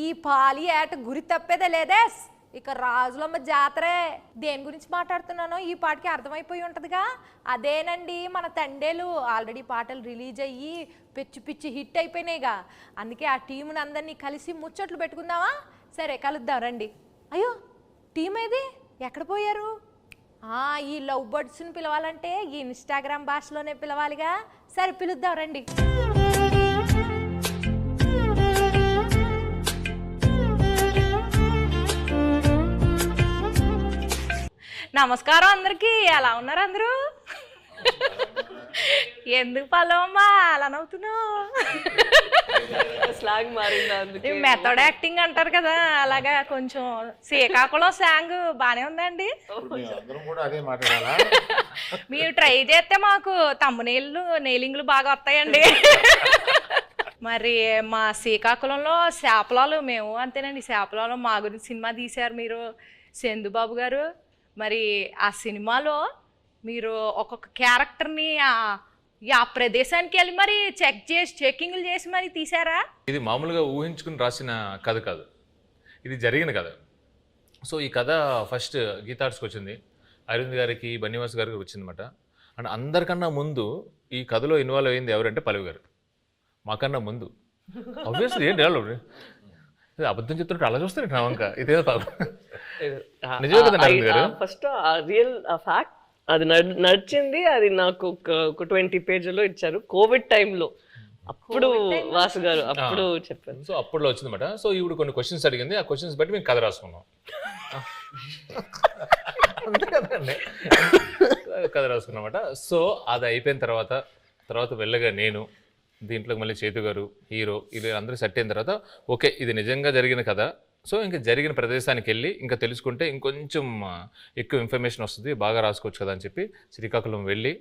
ఈ పాలి ఏట గురి తప్పేదే లేదే. ఇక రాజులమ్మ జాతరే. దేని గురించి మాట్లాడుతున్నానో ఈ పాటకి అర్థమైపోయి ఉంటుందిగా. అదేనండి మన తండేలు. ఆల్రెడీ పాటలు రిలీజ్ అయ్యి పిచ్చి పిచ్చి హిట్ అయిపోయినాయిగా. అందుకే ఆ టీముని అందరినీ కలిసి ముచ్చట్లు పెట్టుకుందామా? సరే కలుద్దాం రండి. అయ్యో టీం ఏది, ఎక్కడ పోయారు? ఈ లవ్ బర్డ్స్ని పిలవాలంటే ఈ ఇన్స్టాగ్రామ్ భాషలోనే పిలవాలిగా. సరే పిలుద్దాం రండి. నమస్కారం అందరికి. ఎలా ఉన్నారు అందరూ? ఎందుకు పల్లవమ్మా అలా నవ్వుతున్నావు? స్లాంగ్ మారిందా? మెథడ్ యాక్టింగ్ అంటారు కదా, అలాగా కొంచెం శ్రీకాకుళం స్లాంగ్ బానే ఉందండి. మీరు ట్రై చేస్తే మాకు తమ్మునీళ్ళు నెయిలింగ్లు బాగా వస్తాయండి. మరి మా శ్రీకాకుళంలో చేపలాలు మేము అంతేనండి. చేపలాలు మా గురించి సినిమా తీశారు మీరు, చందుబాబు గారు. మరి ఆ సినిమాలో మీరు ఒక్కొక్క క్యారెక్టర్ని ఆ ప్రదేశానికి వెళ్ళి మరి చెకింగ్లు చేసి మరి తీసారా? ఇది మామూలుగా ఊహించుకుని రాసిన కథ కాదు, ఇది జరిగిన కథ. సో ఈ కథ ఫస్ట్ గీతార్ట్స్కి వచ్చింది, అరవింద్ గారికి, బన్నీవాస్ గారికి వచ్చిందన్నమాట. అండ్ అందరికన్నా ముందు ఈ కథలో ఇన్వాల్వ్ అయింది ఎవరంటే పల్లవి గారు. మాకన్నా ముందు ఆబ్వియస్లీ ఏం డెవలప్ అబద్ధం చెప్తుంటే అలా చూస్తారు నా వంక. ఇదే నిజమే కదండి అరవింద్ గారు. ఫస్ట్ రియల్ ఫ్యాక్ట్ అది నడిచింది. అది నాకు ఒక 20 పేజీలో ఇచ్చారు కోవిడ్ టైంలో. అప్పుడు వాసు గారు అప్పుడు చెప్పారు. సో అప్పుడులో వచ్చిందన్నమాట. సో ఇప్పుడు కొన్ని క్వశ్చన్స్ అడిగింది, ఆ క్వశ్చన్స్ బట్టి మేము కథ రాసుకున్నాం. అంతే కదండి, కథ రాసుకున్నమాట. సో అది అయిపోయిన తర్వాత వెళ్ళగా నేను దీంట్లోకి మళ్ళీ చేతు గారు హీరో ఇది అందరూ సెట్ అయిన తర్వాత ఓకే ఇది నిజంగా జరిగిన కథ. సో ఇంకా జరిగిన ప్రదేశానికి వెళ్ళి ఇంకా తెలుసుకుంటే ఇంకొంచెం ఎక్కువ ఇన్ఫర్మేషన్ వస్తుంది, బాగా రాసుకోవచ్చు కదా అని చెప్పి శ్రీకాకుళం వెళ్ళి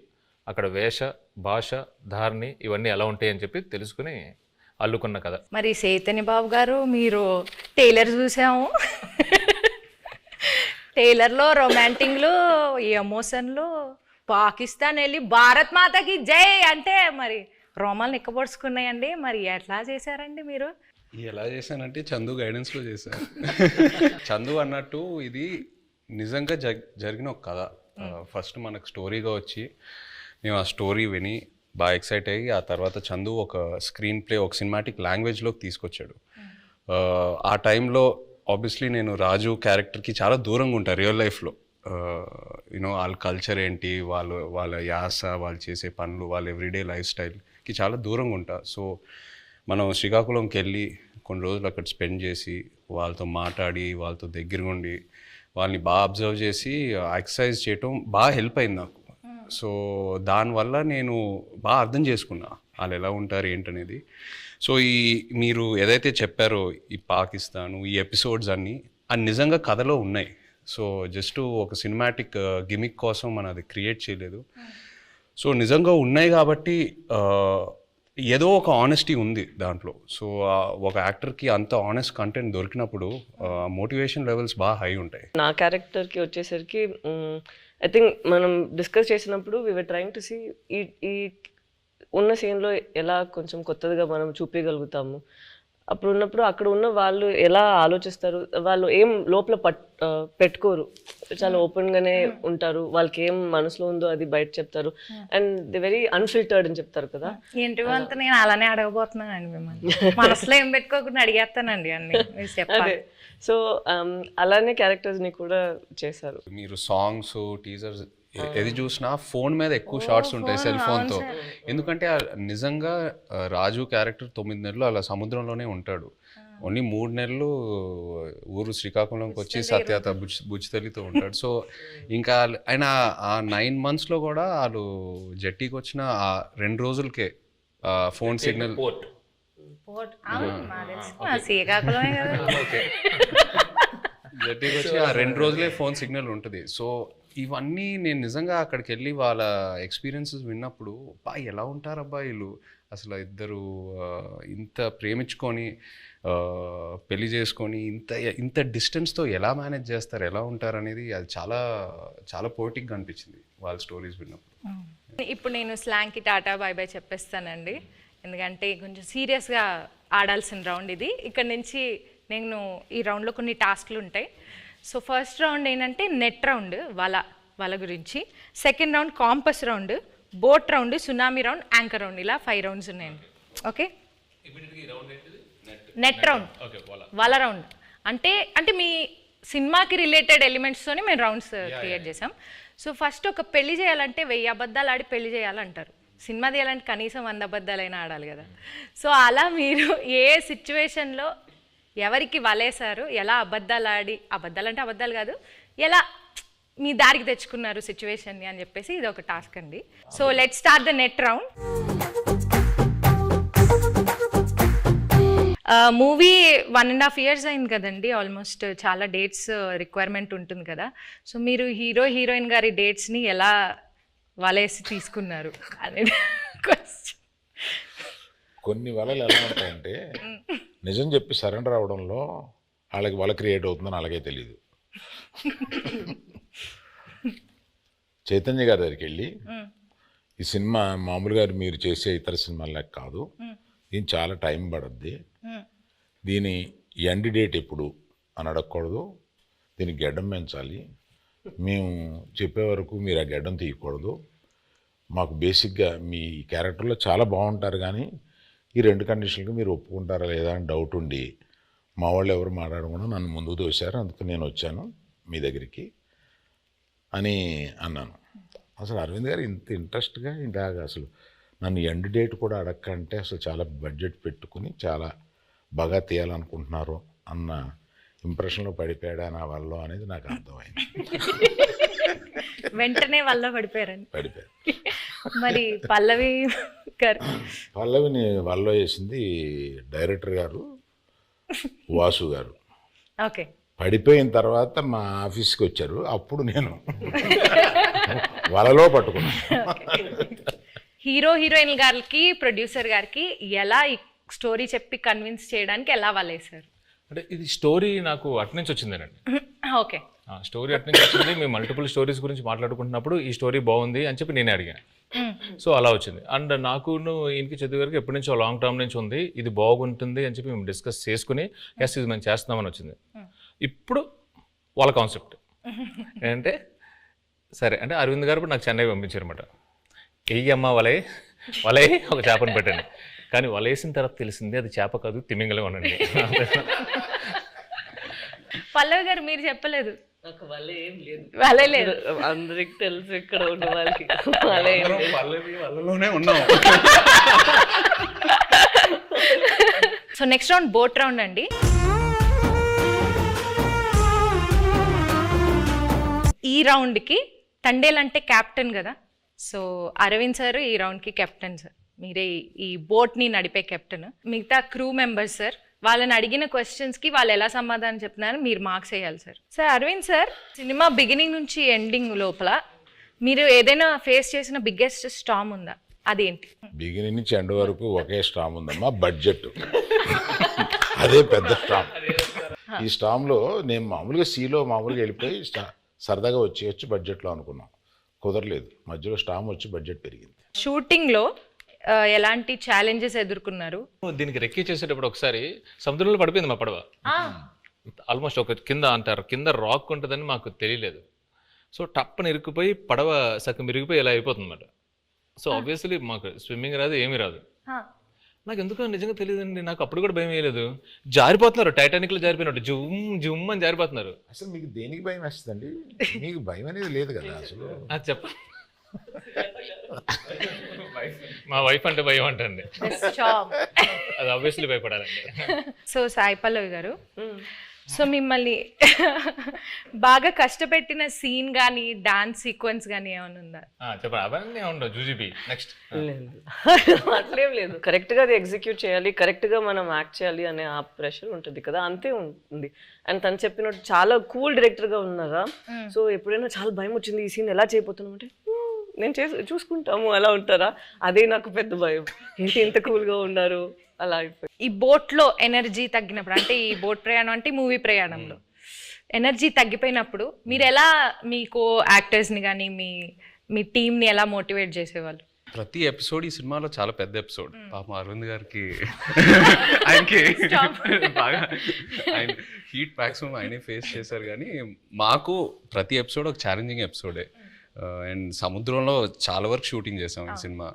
అక్కడ వేష భాష ధారణి ఇవన్నీ ఎలా ఉంటాయి అని చెప్పి తెలుసుకుని అల్లుకున్న కథ. మరి చైతన్య బాబు గారు మీరు టైలర్ చూసాము. టైలర్లో రొమాంటిక్లు, ఎమోషన్లు, పాకిస్తాన్ వెళ్ళి భారత్ మాతకి జై అంటే మరి రోమాలు నిక్కబొడుచుకున్నాయండి. మరి ఎట్లా చేశారండి మీరు? ఎలా చేశానంటే చందు గైడెన్స్లో చేశాను. చందు అన్నట్టు ఇది నిజంగా జరిగిన ఒక కథ. ఫస్ట్ మనకు స్టోరీగా వచ్చి మేము ఆ స్టోరీ విని బాగా ఎక్సైట్ అయ్యి ఆ తర్వాత చందు ఒక స్క్రీన్ ప్లే ఒక సినిమాటిక్ లాంగ్వేజ్లోకి తీసుకొచ్చాడు. ఆ టైంలో ఆబ్వియస్లీ నేను రాజు క్యారెక్టర్కి చాలా దూరంగా ఉంటాను రియల్ లైఫ్లో. యూనో వాళ్ళ కల్చర్ ఏంటి, వాళ్ళ యాస, వాళ్ళు చేసే పనులు, వాళ్ళ ఎవ్రీడే లైఫ్ స్టైల్కి చాలా దూరంగా ఉంటా. సో మనం శ్రీకాకుళంకి వెళ్ళి కొన్ని రోజులు అక్కడ స్పెండ్ చేసి వాళ్ళతో మాట్లాడి వాళ్ళతో దగ్గరగా ఉండి వాళ్ళని బాగా అబ్జర్వ్ చేసి ఎక్సర్సైజ్ చేయటం బాగా హెల్ప్ అయింది నాకు. సో దానివల్ల నేను బాగా అర్థం చేసుకున్నా వాళ్ళు ఎలా ఉంటారు ఏంటనేది. సో మీరు ఏదైతే చెప్పారో ఈ పాకిస్తాను ఈ ఎపిసోడ్స్ అన్నీ అది నిజంగా కథలో ఉన్నాయి. సో జస్ట్ ఒక సినిమాటిక్ గిమిక్ కోసం మనం అది క్రియేట్ చేయలేదు. సో నిజంగా ఉన్నాయి కాబట్టి ఏదో ఒక ఆనెస్టీ ఉంది దాంట్లో. సో ఒక యాక్టర్కి అంత ఆనెస్ట్ కంటెంట్ దొరికినప్పుడు మోటివేషన్ లెవెల్స్ బాగా హై ఉంటాయి. నా క్యారెక్టర్కి వచ్చేసరికి ఐ థింక్ మనం డిస్కస్ చేసినప్పుడు we were trying to see ఈ ఉన్న సీన్లో ఎలా కొంచెం కొత్తగా మనం చూపించగలుగుతాము. అప్పుడు ఉన్నప్పుడు అక్కడ ఉన్న వాళ్ళు ఎలా ఆలోచిస్తారు, వాళ్ళు ఏం లోపల పెట్టుకోరు, చాలా ఓపెన్గానే ఉంటారు. వాళ్ళకి ఏం మనసులో ఉందో అది బయట చెప్తారు. అండ్ ది వెరీ అన్ఫిల్టర్డ్ అని చెప్తారు కదా. ఏంటి అంతా నేను అలానే అడగబోతున్నానండి మిమ్మల్ని. మనసులో ఏం పెట్టుకోకుండా అడిగేస్తానండి అన్ని. అదే సో అలానే క్యారెక్టర్స్ని కూడా చేశారు. మీరు సాంగ్స్ టీజర్స్ ఏది చూసినా ఫోన్ మీద ఎక్కువ షార్ట్స్ ఉంటాయి సెల్ ఫోన్తో. ఎందుకంటే నిజంగా రాజు క్యారెక్టర్ 9 నెలలు అలా సముద్రంలోనే ఉంటాడు. ఓన్లీ 3 నెలలు ఊరు శ్రీకాకుళంకి వచ్చి సత్యత బుజ్జితల్లితో ఉంటాడు. సో ఇంకా ఆయన ఆ 9 monthsలో కూడా వాళ్ళు జట్టీకి వచ్చిన ఆ 2 రోజులకే ఫోన్ సిగ్నల్ జట్టీకి వచ్చి ఆ 2 రోజులే ఫోన్ సిగ్నల్ ఉంటుంది. సో ఇవన్నీ నేను నిజంగా అక్కడికి వెళ్ళి వాళ్ళ ఎక్స్పీరియన్సెస్ విన్నప్పుడు ఎలా ఉంటారు అబ్బాయిలు అసలు ఇద్దరు ఇంత ప్రేమించుకొని పెళ్లి చేసుకొని ఇంత డిస్టెన్స్తో ఎలా మేనేజ్ చేస్తారు, ఎలా ఉంటారు అనేది అది చాలా చాలా పోయిటిక్గా అనిపించింది వాళ్ళ స్టోరీస్ విన్నప్పుడు. ఇప్పుడు నేను స్లాంగ్కి టాటా బాయ్ బాయ్ చెప్పేస్తానండి. ఎందుకంటే కొంచెం సీరియస్గా ఆడాల్సిన రౌండ్ ఇది. ఇక్కడ నుంచి నేను ఈ రౌండ్లో కొన్ని టాస్క్లు ఉంటాయి. సో ఫస్ట్ రౌండ్ ఏంటంటే నెట్ రౌండ్, వల గురించి. Second round campus round, boat round, tsunami round, anchor round, ఇలా 5 రౌండ్స్ ఉన్నాయండి. ఓకే, నెట్ రౌండ్, వల రౌండ్ అంటే మీ సినిమాకి రిలేటెడ్ ఎలిమెంట్స్తోనే మేము రౌండ్స్ క్రియేట్ చేసాం. సో ఫస్ట్ ఒక పెళ్లి చేయాలంటే 1000 అబద్ధాలు ఆడి పెళ్లి చేయాలంటారు. సినిమా తీయాలంటే కనీసం 100 అబద్ధాలైనా ఆడాలి కదా. సో అలా మీరు ఏ సిచ్యువేషన్లో ఎవరికి వలేశారు, ఎలా అబద్ధాలు ఆడి, అబద్ధాలు అంటే అబద్ధాలు కాదు, ఎలా మీ దారికి తెచ్చుకున్నారు సిచ్యువేషన్ని అని చెప్పేసి ఇది ఒక టాస్క్ అండి. So let's start the net round. Movie 1.5 years అయింది కదండి, ఆల్మోస్ట్ చాలా డేట్స్ రిక్వైర్మెంట్ ఉంటుంది కదా. సో మీరు హీరోయిన్ గారి డేట్స్ని ఎలా వలేసి తీసుకున్నారు అనేది క్వశ్చన్. కొన్ని వలలు ఎలా ఉంటాయంటే నిజం చెప్పి సరెండర్ అవడంలో వాళ్ళకి వల క్రియేట్ అవుతుందని అలాగే తెలియదు. చైతన్య గారి దగ్గరికి వెళ్ళి ఈ సినిమా మామూలుగా మీరు చేసే ఇతర సినిమాలకు కాదు, దీని చాలా టైం పడుద్ది, దీని ఎండ్ డేట్ ఎప్పుడు అని అడగకూడదు, దీనికి గడ్డం పెంచాలి, మేము చెప్పే వరకు మీరు ఆ గడ్డం తీయకూడదు, మాకు బేసిక్గా మీ క్యారెక్టర్లో చాలా బాగుంటారు కానీ ఈ 2 కండిషన్లకు మీరు ఒప్పుకుంటారా లేదా అని డౌట్ ఉండి మా వాళ్ళు ఎవరు మాట్లాడకుండా నన్ను ముందుకు తోశారు, అందుకు నేను వచ్చాను మీ దగ్గరికి అని అన్నాను. అసలు అరవింద్ గారు ఇంత ఇంట్రెస్ట్గా ఇలాగ అసలు నన్ను ఎండ్ డేట్ కూడా అడగకంటే అసలు చాలా బడ్జెట్ పెట్టుకుని చాలా బాగా తీయాలనుకుంటున్నారు అన్న ఇంప్రెషన్లో పడిపోయాడా నా వల్ల అనేది నాకు అర్థమైంది. వెంటనే వల్ల పడిపోయారు. మరి పల్లవిని వల్ల వేసింది డైరెక్టర్ గారు వాసు గారు. ఓకే, పడిపోయిన తర్వాత మా ఆఫీస్కి వచ్చారు, అప్పుడు నేను వలలో పట్టుకున్నాను. హీరోయిన్ గారికి ప్రొడ్యూసర్ గారికి ఎలా ఈ స్టోరీ చెప్పి కన్విన్స్ చేయడానికి ఎలా వలేశారు? అంటే ఇది స్టోరీ నాకు అట్నుంచి వచ్చిందేనండి. ఓకే, స్టోరీ అట్నుంచి వచ్చింది. మేము మల్టిపుల్ స్టోరీస్ గురించి మాట్లాడుకుంటున్నప్పుడు ఈ స్టోరీ బాగుంది అని చెప్పి నేనే అడిగాను. సో అలా వచ్చింది. అండ్ నాకు ఈయనకి చదువు గారికి ఎప్పటి నుంచో లాంగ్ టర్మ్ నుంచి ఉంది, ఇది బాగుంటుంది అని చెప్పి మేము డిస్కస్ చేసుకుని ఎస్ ఇది మేము చేస్తున్నామని వచ్చింది. ఇప్పుడు వాళ్ళ కాన్సెప్ట్ ఏంటంటే సరే అంటే అరవింద్ గారు నాకు చెన్నై పంపించారన్నమాట. అమ్మ వలే ఒక చేపను పెట్టండి, కానీ వలేసిన తర్వాత తెలిసింది అది చేప కాదు తిమింగలం అనండి. పల్లవి గారు మీరు చెప్పలేదు. నాకు వల్ల ఏం లేదు, వలే లేదు, అందరికి తెలుసు ఇక్కడ ఉన్న వాళ్ళకి వల్ల ఏం లేదు. వలలోనే ఉన్నాం. So next round boat round అండి. ఈ రౌండ్కి తండేల్ అంటే క్యాప్టెన్ కదా, సో అరవింద్ సార్ ఈ రౌండ్కి కెప్టెన్ సార్, మీరే ఈ బోట్ని నడిపే కెప్టెన్. మిగతా క్రూ మెంబర్స్ సార్, వాళ్ళని అడిగిన క్వశ్చన్స్కి వాళ్ళు ఎలా సమాధానం చెప్తున్నారు మీరు మార్క్స్ వేయాలి sir. Sir Aravind sir, cinema beginning నుంచి ఎండింగ్ లోపల మీరు ఏదైనా ఫేస్ చేసిన బిగ్గెస్ట్ స్టామ్ ఉందా, అదేంటి? బిగినింగ్ నుంచి ఎండ్ వరకు ఒకే స్టామ్ ఉందమ్మా, బడ్జెట్. అదే పెద్ద స్టామ్. ఈ స్టామ్లో నేను మామూలుగా సీలో మామూలుగా వెళ్ళిపోయి సరదాగా వచ్చి బడ్జెట్లో అనుకున్నాం, కుదరలేదు. మధ్యలో స్టామ్ వచ్చి బడ్జెట్ పెరిగింది. షూటింగ్లో ఎలాంటి ఛాలెంజెస్ ఎదుర్కొన్నారు? దీనికి రెక్కి చేసేటప్పుడు ఒకసారి సముద్రంలో పడిపోయింది మా పడవ. ఆల్మోస్ట్ ఒక కింద రాక్ ఉంటుందని మాకు తెలియలేదు. సో టప్పని ఇరుక్కుపోయి పడవ సగం ఇరిగిపోయి ఇలా అయిపోతుంది అన్నమాట. సో ఆబ్వియస్లీ మాకు స్విమ్మింగ్ రాదు, ఏమీ రాదు. నాకు ఎందుకో నిజంగా తెలియదండి, నాకు అప్పుడు కూడా భయం వేయలేదు. జారిపోతున్నారు, టైటానిక్లో జారిపోయినట్టు జుమ్ అని జారిపోతున్నారు. అసలు మీకు దేనికి భయం వేస్తుందండి? మీకు భయం అనేది లేదు కదా అసలు. అది చెప్ప మా వైఫ్ అంటే భయం అంటండి, అది ఆబ్వియస్లీ భయపడాలండి. సో సాయి పల్లవి గారు, సో మిమ్మల్ని బాగా కష్టపెట్టిన సీన్ కానీ డాన్స్ సీక్వెన్స్ కానీ ఏమైనా ఉందా? చెప్పండి. అవన్నీ ఉండవు జూజీబీ. నెక్స్ట్ అట్లేం లేదు, కరెక్ట్గా అది ఎగ్జిక్యూట్ చేయాలి, కరెక్ట్గా మనం యాక్ట్ చేయాలి అనే ఆ ప్రెషర్ ఉంటుంది కదా, అంతే ఉంటుంది. అండ్ తను చెప్పినట్టు చాలా కూల్ డైరెక్టర్గా ఉన్నారా. సో ఎప్పుడైనా చాలా భయం వచ్చింది ఈ సీన్ ఎలా చేయబోతున్నాం అంటే నేను చూసుకుంటాము అలా ఉంటారా, అదే నాకు పెద్ద భయం. ఏంటి ఇంత కూల్గా ఉన్నారు అలా అయిపోయి. ఈ బోట్లో ఎనర్జీ తగ్గినప్పుడు, అంటే ఈ బోట్ ప్రయాణం అంటే మూవీ ప్రయాణంలో ఎనర్జీ తగ్గిపోయినప్పుడు మీరు ఎలా మీ కో యాక్టర్స్ని కానీ మీ టీంని ఎలా మోటివేట్ చేసేవాళ్ళు? ప్రతి ఎపిసోడ్ ఈ సినిమాలో చాలా పెద్ద ఎపిసోడ్. పాపం అరవింద్ గారికి ఆయనకి బాగా ఆయన హీట్ మ్యాక్సిమం ఆయనే ఫేస్ చేశారు. కానీ మాకు ప్రతి ఎపిసోడ్ ఒక ఛాలెంజింగ్ ఎపిసోడే. అండ్ సముద్రంలో చాలా వరకు షూటింగ్ చేసాం ఈ సినిమా.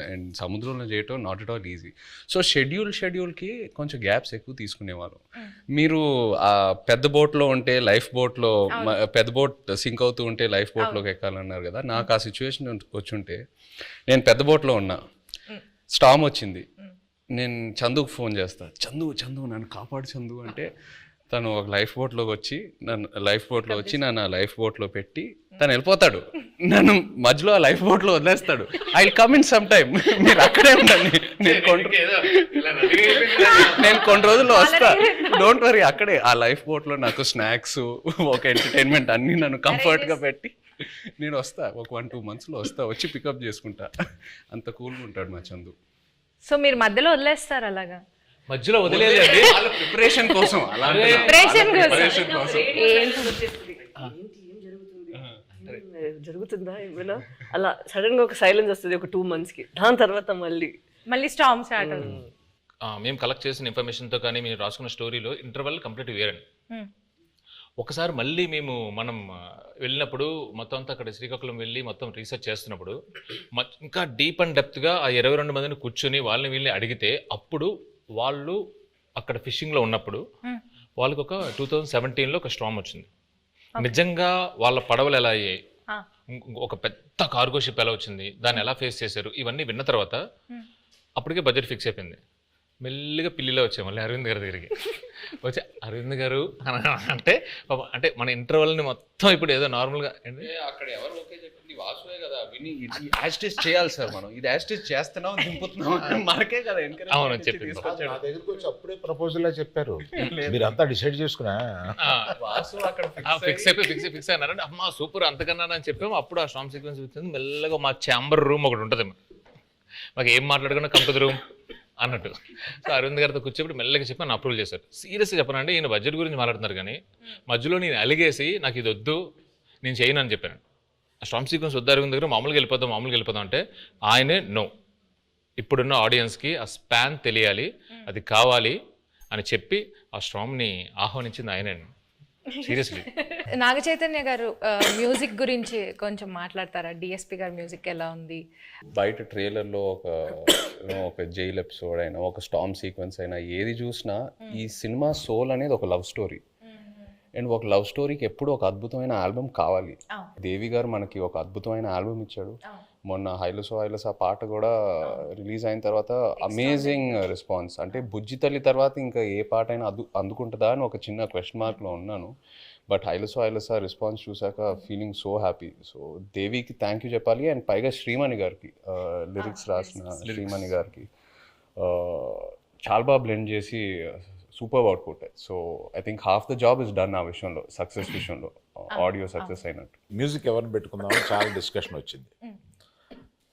అండ్ సముద్రంలో చేయటం not at all easy. So షెడ్యూల్కి కొంచెం గ్యాప్స్ ఎక్కువ తీసుకునేవాళ్ళం. మీరు ఆ పెద్ద బోట్లో ఉంటే లైఫ్ బోట్లో, పెద్ద బోట్ సింక్ అవుతూ ఉంటే లైఫ్ బోట్లోకి ఎక్కాలన్నారు కదా, నాకు ఆ సిచ్యువేషన్ వచ్చుంటే నేను పెద్ద బోట్లో ఉన్నా, స్టామ్ వచ్చింది, నేను చందుకు ఫోన్ చేస్తా, చందు నన్ను కాపాడు చందు అంటే తను ఒక లైఫ్ బోట్లోకి వచ్చి నన్ను లైఫ్ బోట్లో పెట్టి తను వెళ్ళిపోతాడు. నన్ను మధ్యలో ఆ లైఫ్ బోట్లో వదిలేస్తాడు. I will come in some time, మీరు అక్కడే ఉండండి, నేను కొన్ని రోజుల్లో వస్తా, డోంట్ వరీ. అక్కడే ఆ లైఫ్ బోట్లో నాకు స్నాక్స్, ఒక ఎంటర్టైన్మెంట్ అన్నీ నన్ను కంఫర్ట్గా పెట్టి నేను వస్తా. ఒక 1-2 monthsలో వస్తా, వచ్చి పికప్ చేసుకుంటా. అంత కూల్గా ఉంటాడు మా చందు. సో మీరు మధ్యలో వదిలేస్తారు అలాగా? మధ్యలో వదిలేదండి, వాళ్ళ ప్రిపరేషన్ కోసం, జరుగుతుందా ఏమైనా అలా సడన్ గా ఒక సైలెన్స్ వస్తుంది ఒక 2 monthsకి. దాని తర్వాత మళ్ళీ స్టామ్ స్టార్ట్ అవుతుంది. మేము కలెక్ట్ చేసిన ఇన్ఫర్మేషన్తో కానీ మీరు రాసుకున్న స్టోరీలో ఇంటర్వెల్ కంప్లీట్ వేరండి. ఒకసారి మళ్ళీ మనం వెళ్ళినప్పుడు మొత్తం అంతా అక్కడ శ్రీకాకుళం వెళ్ళి మొత్తం రీసెర్చ్ చేస్తున్నప్పుడు ఇంకా డీప్ అండ్ డెప్త్గా ఆ 22 మందిని కూర్చొని వాళ్ళని వీళ్ళని అడిగితే అప్పుడు వాళ్ళు అక్కడ ఫిషింగ్లో ఉన్నప్పుడు వాళ్ళకి ఒక 2017లో ఒక స్టార్మ్ వచ్చింది. నిజంగా వాళ్ళ పడవలు ఎలా అయ్యాయి, ఒక పెద్ద కార్గో షిప్ ఎలా వచ్చింది, దాన్ని ఎలా ఫేస్ చేశారు, ఇవన్నీ విన్న తర్వాత అప్పటికే బడ్జెట్ ఫిక్స్ అయిపోయింది. మెల్లిగా పిల్లిలో వచ్చాయి మళ్ళీ అరవింద్ గారి దగ్గరికి వచ్చి, అరవింద్ గారు అంటే మన ఇంటర్వెల్ని మొత్తం ఇప్పుడు ఏదో నార్మల్గా అక్కడ ఎవరు ఓకే చెప్పింది వాసువే కదా, విని యాస్టేజ్ చేయాలి సార్, మనం ఇది యాస్టేజ్ చేస్తున్నాం దింపుతున్నాం మనకే కదా. అవును చెప్పింది. నా దగ్గరికి వచ్చి అప్పుడే ప్రపోజల్ చెప్పారు, మీరంతా డిసైడ్ చేసుకున్నా వాసు అక్కడ ఫిక్స్ అయినారంటే అమ్మా సూపర్ అంతకన్నా అని చెప్పాము. అప్పుడు ఆ స్టార్మ్ సీక్వెన్స్ వచ్చింది. మెల్లగా మా ఛాంబర్ రూమ్ ఒకటి ఉంటుంది, మాకు ఏం మాట్లాడుకున్నా కంపెనీ రూమ్ అన్నట్టు. సో అరవింద్ గారితో కూర్చోబెట్టి మెల్లగా చెప్పి నన్ను అప్రూవల్ చేశారు. సీరియస్గా చెప్పానంటే ఈయన బడ్జెట్ గురించి మాట్లాడుతున్నారు కానీ మధ్యలో నేను అలిగేసి నాకు ఇది వద్దు నేను చేయను అని చెప్పాను. ఆ స్టార్మ్ సీక్వెన్స్ వద్దు అరవింద్ దగ్గర, మామూలుగా వెళ్ళిపోదాం అంటే ఆయనే నో, ఇప్పుడున్న ఆడియన్స్కి ఆ స్పాన్ తెలియాలి, అది కావాలి అని చెప్పి ఆ స్టార్మ్ని ఆహ్వానించింది ఆయనే. సీరియస్లీ. నాగ చైతన్య గారు మ్యూజిక్ గురించి కొంచెం మాట్లాడతారా? డిఎస్పి గారి మ్యూజిక్ ఎలా ఉంది? బయట ట్రైలర్లో ఒక జైల్ ఎపిసోడ్ అయినా, ఒక స్టార్మ్ సీక్వెన్స్ అయినా, ఏది చూసినా ఈ సినిమా సోల్ అనేది ఒక లవ్ స్టోరీ. అండ్ ఒక లవ్ స్టోరీకి ఎప్పుడు ఒక అద్భుతమైన ఆల్బమ్ కావాలి. దేవి గారు మనకి ఒక అద్భుతమైన ఆల్బమ్ ఇచ్చాడు. మొన్న హైలసో పాట కూడా రిలీజ్ అయిన తర్వాత అమేజింగ్ రెస్పాన్స్. అంటే బుజ్జి తల్లి తర్వాత ఇంకా ఏ పాట అయినా అందుకుంటుందా అని ఒక చిన్న క్వశ్చన్ మార్క్లో ఉన్నాను. బట్ హైలసో రెస్పాన్స్ చూసాక ఫీలింగ్ సో హ్యాపీ. సో దేవికి థ్యాంక్ యూ చెప్పాలి. అండ్ పైగా శ్రీమణి గారికి, లిరిక్స్ రాసిన శ్రీమణి గారికి చాలా బాగా బ్లెండ్ చేసి super output. So I think half the job is done ఆ విషయంలో, సక్సెస్ విషయంలో, ఆడియో సక్సెస్ అయినట్టు. మ్యూజిక్ ఎవరిని పెట్టుకుందామని చాలా డిస్కషన్ వచ్చింది.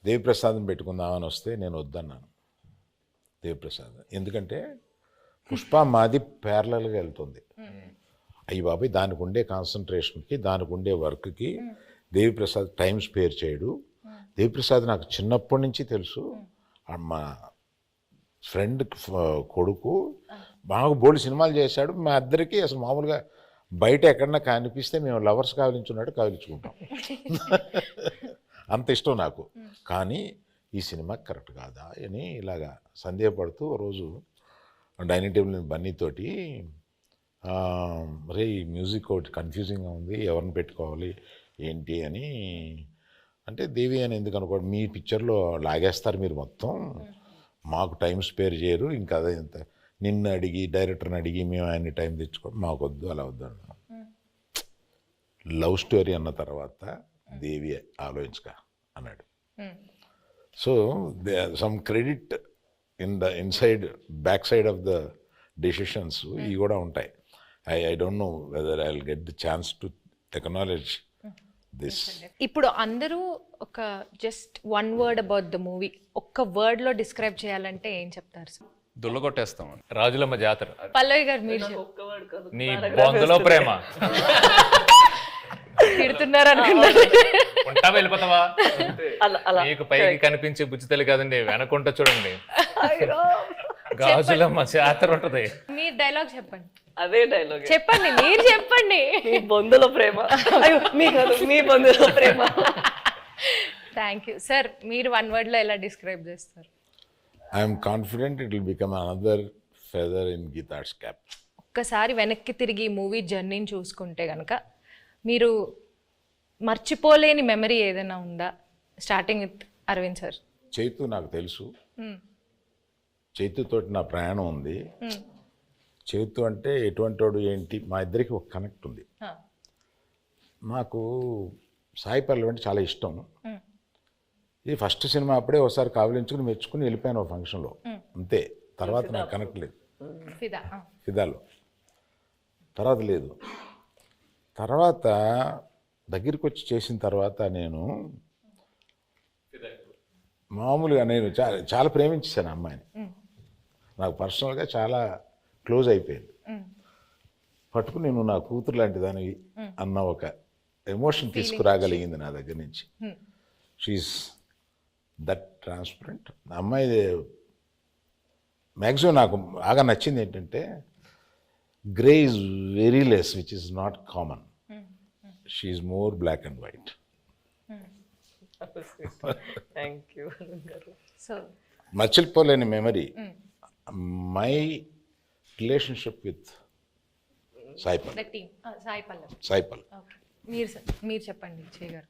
దేవిప్రసాద్ని పెట్టుకుందామని వస్తే నేను వద్దన్నాను దేవిప్రసాద్. ఎందుకంటే పుష్ప మాది ప్యారలల్గా వెళ్తుంది. అయ్యి బాబాయ్ దానికి ఉండే కాన్సన్ట్రేషన్కి, దానికి ఉండే వర్క్కి దేవిప్రసాద్ టైం స్పేర్ చేయడు. దేవిప్రసాద్ నాకు చిన్నప్పటి నుంచి తెలుసు. మా ఫ్రెండ్ కొడుకు బాగా బోల్డ్ సినిమాలు చేశాడు. మా ఇద్దరికి అసలు మామూలుగా బయట ఎక్కడన్నా కనిపిస్తే మేము లవర్స్ కావిలించున్నట్టు కావిలించుకుంటాం. అంత ఇష్టం నాకు. కానీ ఈ సినిమా కరెక్ట్ కాదా అని ఇలాగా సందేహపడుతూ రోజు డైనింగ్ టేబుల్ బన్నీతోటి మరి ఈ మ్యూజిక్ ఒకటి కన్ఫ్యూజింగ్గా ఉంది, ఎవరిని పెట్టుకోవాలి ఏంటి అని అంటే, దేవి అని ఎందుకు అనుకోండి, మీ పిక్చర్లో లాగేస్తారు మీరు మొత్తం, మాకు టైం స్పేర్ చేయరు, ఇంకా అదే ఇంత నిన్ను అడిగి డైరెక్టర్ని అడిగి మేము ఆయన్ని టైం తెచ్చుకోండి, మాకు వద్దు, అలా వద్దు అన్నాను. లవ్ స్టోరీ అన్న తర్వాత దేవి ఆలోచించక అన్నాడు. So some credit inside back side of the decisions ఇవి కూడా ఉంటాయి. I don't know whether I will get the chance to acknowledge this. ఇప్పుడు అందరూ ఒక just one word about the movie ఒక్క వర్డ్ లో డిస్క్రైబ్ చేయాలంటే ఏం చెప్తారు సార్? దుల్లగొట్టేస్తాం. రాజులమ్మ జాతర. పల్లవి గారు మీరు నీ బొందలో ప్రేమ. తిడుతున్నారు అనుకున్నాను. ఉంటావా వెళ్ళిపోతావా? అలా అలా మీకు పైకి కనిపించే బుజ్జి తల్లి కాదండి, వెనకుంట చూడండి అయ్యో. గాజులమ్మ చేతర ఉంటది. మీరు డైలాగ్ చెప్పండి, అదే డైలాగ్, చెప్పండి, మీరు చెప్పండి. మీ బొందులో ప్రేమ. అయ్యో, మీ కాదు, మీ బొందులో ప్రేమ. Thank you sir. మీరు వన్ వర్డ్ లో ఎలా డిస్క్రైబ్ చేస్తారు? I'm confident it will become another feather in Geetha Arts cap. ఒక్కసారి వెనక్కి తిరిగి మూవీ జర్నీని చూసుకుంటే కనుక మీరు మర్చిపోలేని మెమరీ ఏదైనా ఉందా? Starting with Aravind sir. Chaitu నాకు తెలుసు, చైతుతోటి నా ప్రయాణం ఉంది. చైతు అంటే ఎటువంటి వాడు ఏంటి, మా ఇద్దరికి ఒక కనెక్ట్ ఉంది. నాకు సాయి పల్లవి అంటే చాలా ఇష్టం. ఇది ఫస్ట్ సినిమా అప్పుడే ఒకసారి కావలించుకుని మెచ్చుకుని వెళ్ళిపోయాను ఒక ఫంక్షన్లో, అంతే. తర్వాత నాకు కనెక్ట్ లేదు. ఫిదాలో తర్వాత లేదు. తర్వాత దగ్గరికి వచ్చి చేసిన తర్వాత నేను మామూలుగా నేను చాలా ప్రేమించేశాను అమ్మాయిని. నాకు పర్సనల్గా చాలా క్లోజ్ అయిపోయింది. పట్టుకుని నేను నా కూతురు లాంటి దాని అన్న ఒక ఎమోషన్ తీసుకురాగలిగింది నా దగ్గర నుంచి. She's that transparent. నా అమ్మాయి మ్యాక్సిమం నాకు బాగా నచ్చింది ఏంటంటే grey is very less, which is not common. She is more black and white. Thank you. So మర్చిపోలేని memory my relationship with Sai Pallavi. Sai Pallavi. మీరు చెప్పండి చేయగారు.